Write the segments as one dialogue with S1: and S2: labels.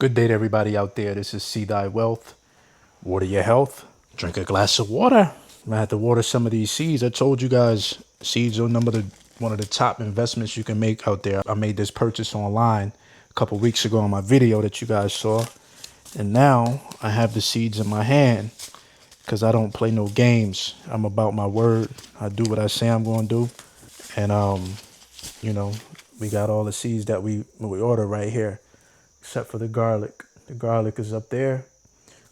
S1: Good day to everybody out there. This is See Thy Wealth. Water your health. Drink a glass of water. I had to water some of these seeds. I told you guys seeds are one of the top investments you can make out there. I made this purchase online a couple weeks ago on my video that you guys saw. And now I have the seeds in my hand because I don't play no games. I'm about my word. I do what I say I'm going to do. And, you know, we got all the seeds that we order right here, except for the garlic. The garlic is up there.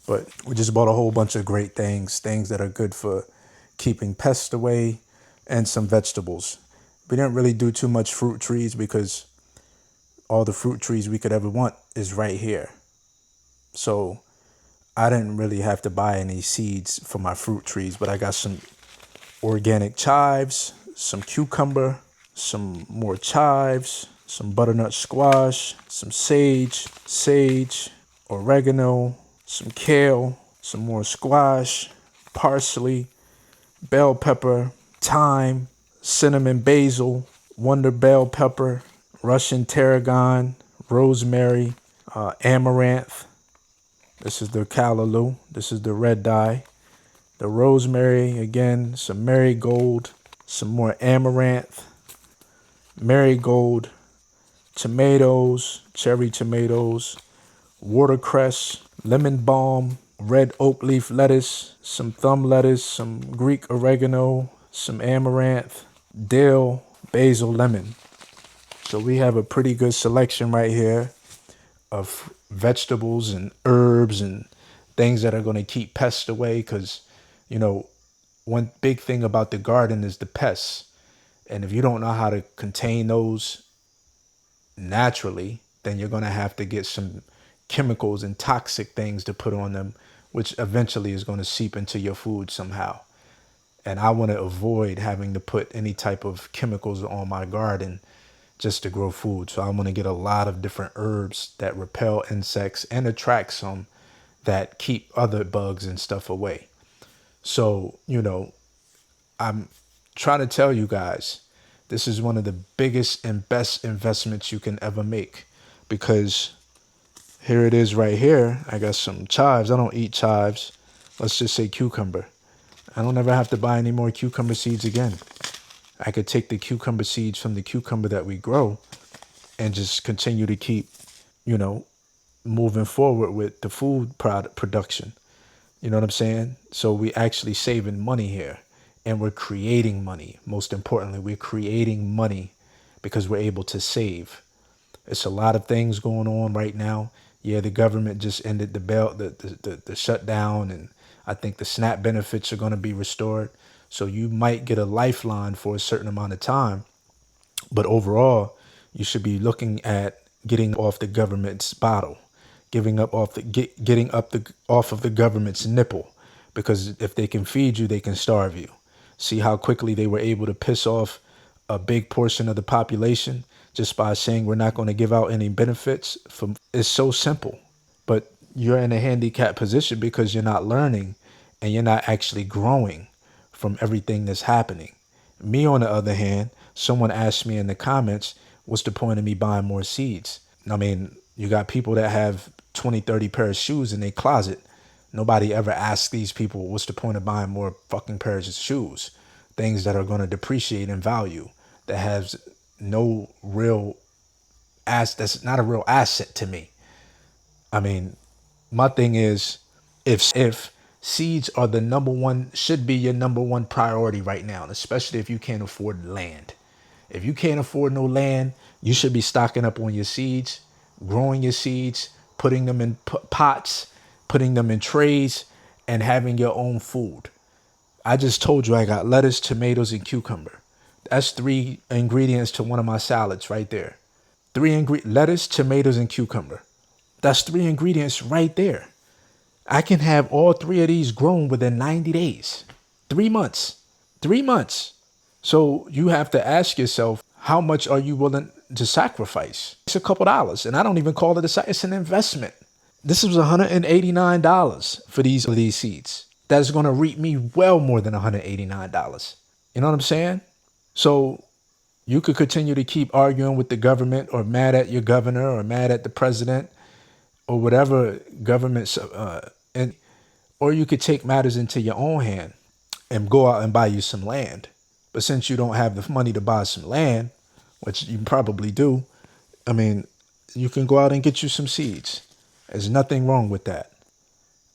S1: But we just bought a whole bunch of great things that are good for keeping pests away and some vegetables. We didn't really do too much fruit trees because all the fruit trees we could ever want is right here. So I didn't really have to buy any seeds for my fruit trees, but I got some organic chives, some cucumber, some more chives, some butternut squash, some sage, oregano, some kale, some more squash, parsley, bell pepper, thyme, cinnamon basil, wonder bell pepper, Russian tarragon, rosemary, amaranth. This is the callaloo. This is the red dye. The rosemary, again, some marigold, some more amaranth, marigold, tomatoes, cherry tomatoes, watercress, lemon balm, red oak leaf lettuce, some thumb lettuce, some Greek oregano, some amaranth, dill, basil, lemon. So we have a pretty good selection right here of vegetables and herbs and things that are going to keep pests away because, one big thing about the garden is the pests. And if you don't know how to contain those naturally, then you're going to have to get some chemicals and toxic things to put on them, which eventually is going to seep into your food somehow. And I want to avoid having to put any type of chemicals on my garden just to grow food. So I'm going to get a lot of different herbs that repel insects and attract some that keep other bugs and stuff away. So, I'm trying to tell you guys, this is one of the biggest and best investments you can ever make because here it is right here. I got some chives. I don't eat chives. Let's just say cucumber. I don't ever have to buy any more cucumber seeds again. I could take the cucumber seeds from the cucumber that we grow and just continue to keep, moving forward with the food production. You know what I'm saying? So we actually saving money here and we're creating money. Most importantly, we're creating money because we're able to save. It's a lot of things going on right now. Yeah, the government just ended the shutdown, and I think the SNAP benefits are going to be restored. So you might get a lifeline for a certain amount of time, but overall, you should be looking at getting off the government's bottle, getting off of the government's nipple, because if they can feed you, they can starve you. See how quickly they were able to piss off a big portion of the population just by saying we're not going to give out any benefits. It's so simple, but you're in a handicapped position because you're not learning and you're not actually growing from everything that's happening. Me, on the other hand, someone asked me in the comments, what's the point of me buying more seeds? I mean, you got people that have 20, 30 pair of shoes in their closet. Nobody ever asks these people, what's the point of buying more fucking pairs of shoes? Things that are going to depreciate in value, that has no real that's not a real asset to me. I mean, my thing is, if seeds are should be your number one priority right now, especially if you can't afford land. If you can't afford no land, you should be stocking up on your seeds, growing your seeds, putting them in pots, putting them in trays, and having your own food. I just told you I got lettuce, tomatoes, and cucumber. That's 3 ingredients to one of my salads right there. Lettuce, tomatoes, and cucumber. That's 3 ingredients right there. I can have all 3 of these grown within 90 days. 3 months. 3 months. So you have to ask yourself, how much are you willing to sacrifice? It's a couple dollars, and I don't even call it it's an investment. This was $189 for these seeds. That's going to reap me well more than $189. You know what I'm saying? So you could continue to keep arguing with the government or mad at your governor or mad at the president or whatever governments, and or you could take matters into your own hand and go out and buy you some land. But since you don't have the money to buy some land, which you probably do, I mean, you can go out and get you some seeds. There's nothing wrong with that,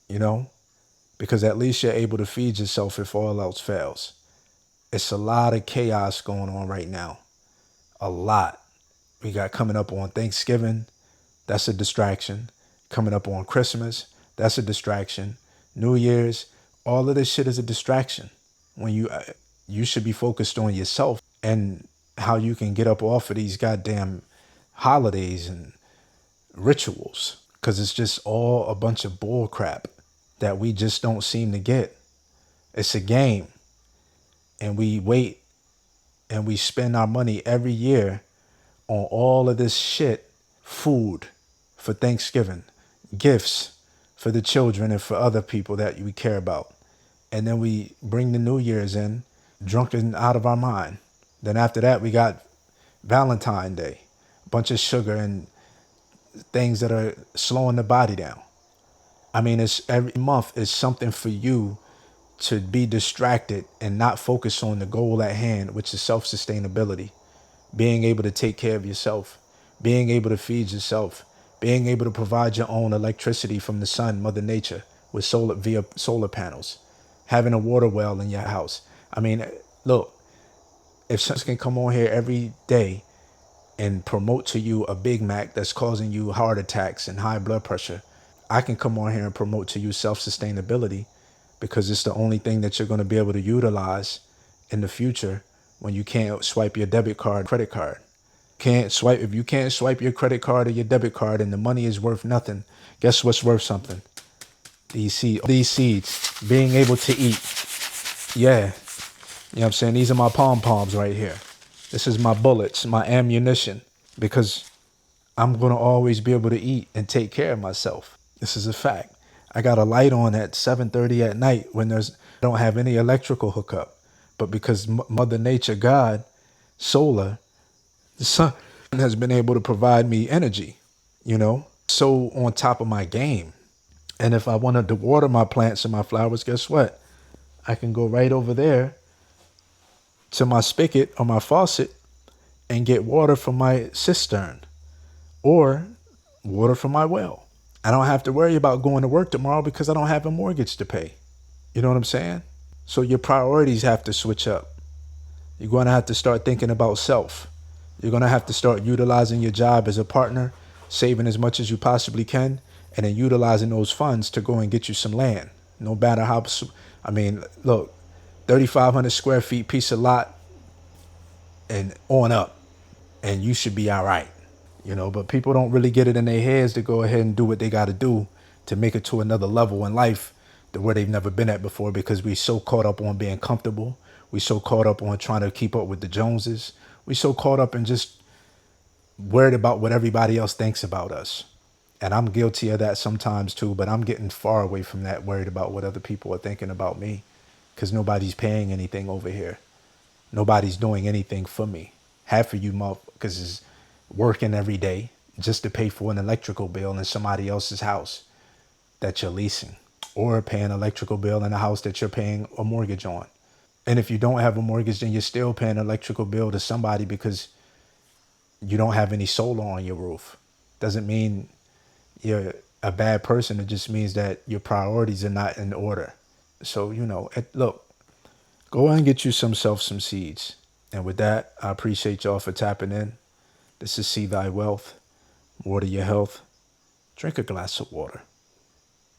S1: you know, because at least you're able to feed yourself if all else fails. It's a lot of chaos going on right now. A lot. We got coming up on Thanksgiving. That's a distraction. Coming up on Christmas. That's a distraction. New Year's. All of this shit is a distraction. When you should be focused on yourself and how you can get up off of these goddamn holidays and rituals, because it's just all a bunch of bull crap that we just don't seem to get. It's a game, and we wait and we spend our money every year on all of this shit: food for Thanksgiving, gifts for the children and for other people that we care about. And then we bring the New Year's in drunken out of our mind. Then after that, we got Valentine's Day, a bunch of sugar and things that are slowing the body down. I mean, it's every month is something for you to be distracted and not focus on the goal at hand, which is self-sustainability, being able to take care of yourself, being able to feed yourself, being able to provide your own electricity from the sun, Mother Nature, with solar via solar panels, having a water well in your house. I mean, look, if someone can come on here every day and promote to you a Big Mac that's causing you heart attacks and high blood pressure, I can come on here and promote to you self-sustainability, because it's the only thing that you're going to be able to utilize in the future when you can't swipe your debit card, credit card. Can't swipe If you can't swipe your credit card or your debit card and the money is worth nothing, guess what's worth something? These seeds, being able to eat. Yeah. You know what I'm saying? These are my pom-poms right here. This is my bullets, my ammunition, because I'm going to always be able to eat and take care of myself. This is a fact. I got a light on at 7:30 at night when I don't have any electrical hookup. But because Mother Nature, God, solar, the sun has been able to provide me energy, you know? So on top of my game. And if I wanted to water my plants and my flowers, guess what? I can go right over there to my spigot or my faucet and get water from my cistern or water from my well. I don't have to worry about going to work tomorrow because I don't have a mortgage to pay. You know what I'm saying? So your priorities have to switch up. You're going to have to start thinking about self. You're going to have to start utilizing your job as a partner, saving as much as you possibly can, and then utilizing those funds to go and get you some land. No matter how, I mean, look, 3,500 square feet piece of lot and on up, and you should be all right. You know, but people don't really get it in their heads to go ahead and do what they got to do to make it to another level in life, to where they've never been at before, because we so caught up on being comfortable. We so caught up on trying to keep up with the Joneses. We so caught up in just worried about what everybody else thinks about us. And I'm guilty of that sometimes too, but I'm getting far away from that, worried about what other people are thinking about me, because nobody's paying anything over here. Nobody's doing anything for me. Half of you motherfuckers is working every day just to pay for an electrical bill in somebody else's house that you're leasing, or paying electrical bill in a house that you're paying a mortgage on. And if you don't have a mortgage, then you're still paying an electrical bill to somebody because you don't have any solar on your roof. Doesn't mean you're a bad person. It just means that your priorities are not in order. So, you know, look, go and get you some seeds. And with that, I appreciate y'all for tapping in. This is See Thy Wealth. Water your health. Drink a glass of water.